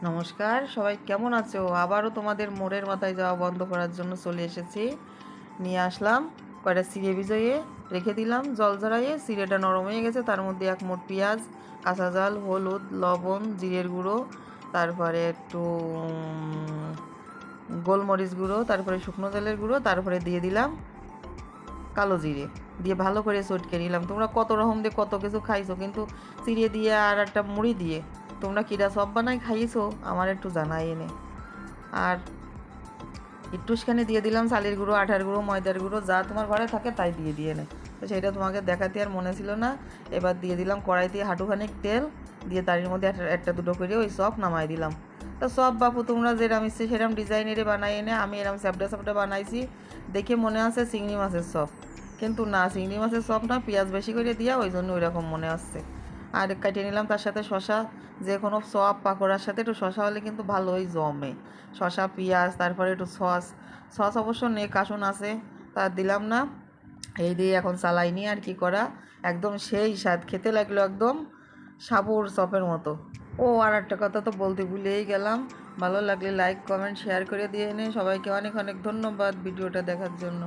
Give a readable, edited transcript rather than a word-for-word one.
নমস্কার, সবাই কেমন আছো? আবারও তোমাদের মোড়ের মাথায় যাওয়া বন্ধ করার জন্য চলে এসেছি। নিয়ে আসলাম কয়টা চিড়ে ভিজিয়ে রেখে দিলাম, জল ঝরাইয়ে। চিড়েটা নরম হয়ে গেছে, তার মধ্যে এক মুঠ পেঁয়াজ, কাঁচা ঝাল, হলুদ, লবণ, জিরের গুঁড়ো, তারপরে একটু গোলমরিচ গুঁড়ো, তারপরে শুকনো জলের গুঁড়ো, তারপরে দিয়ে দিলাম কালো জিরে দিয়ে ভালো করে চটকে নিলাম। তোমরা কত রকম দিয়ে কত কিছু খাইছো, কিন্তু চিড়ে দিয়ে আর একটা মুড়ি দিয়ে তোমরা কিরা সব বানাই খাইয়েছো আমার একটু জানাই এনে। আর একটুখানি দিয়ে দিলাম চালের গুঁড়ো, আটার গুঁড়ো, ময়দার গুঁড়ো, যা তোমার ঘরে থাকে তাই দিয়ে দিয়ে নে। তো সেটা তোমাকে দেখাতে আর মনে ছিল না। এবার দিয়ে দিলাম কড়াইতে হাঁটুখানিক তেল, দিয়ে তার মধ্যে একটা দুটো করে ওই সব নামাই দিলাম। তো সব বাপু তোমরা যেরম ইচ্ছে সেরম ডিজাইনেরে বানাই এনে, আমি এরম স্যাপটা স্যাপটা বানাইছি। দেখে মনে আছে চিংড়ি মাছের সব, কিন্তু না, চিংড়ি মাছের সব না, পেঁয়াজ বেশি করে দিয়া ওই জন্য ওই রকম মনে আসছে। আর কেটে নিলাম তার সাথে শশা। যে কোনো চপ পাকোড়ার সাথে একটু শশা হলে কিন্তু ভালোই জমে। শশা, পেঁয়াজ, তারপরে একটু সস। সস অবশ্য নেই, কাসুন আছে, তা দিলাম না। এই দিয়ে এখন চালাইনি আর কি করা। একদম সেই স্বাদ, খেতে লাগলো একদম সাবুর চপের মতো। ও আর একটা কথা তো বলতে ভুলেই গেলাম, ভালো লাগলে লাইক কমেন্ট শেয়ার করে দিয়ে নে। সবাইকে অনেক অনেক ধন্যবাদ ভিডিওটা দেখার জন্য।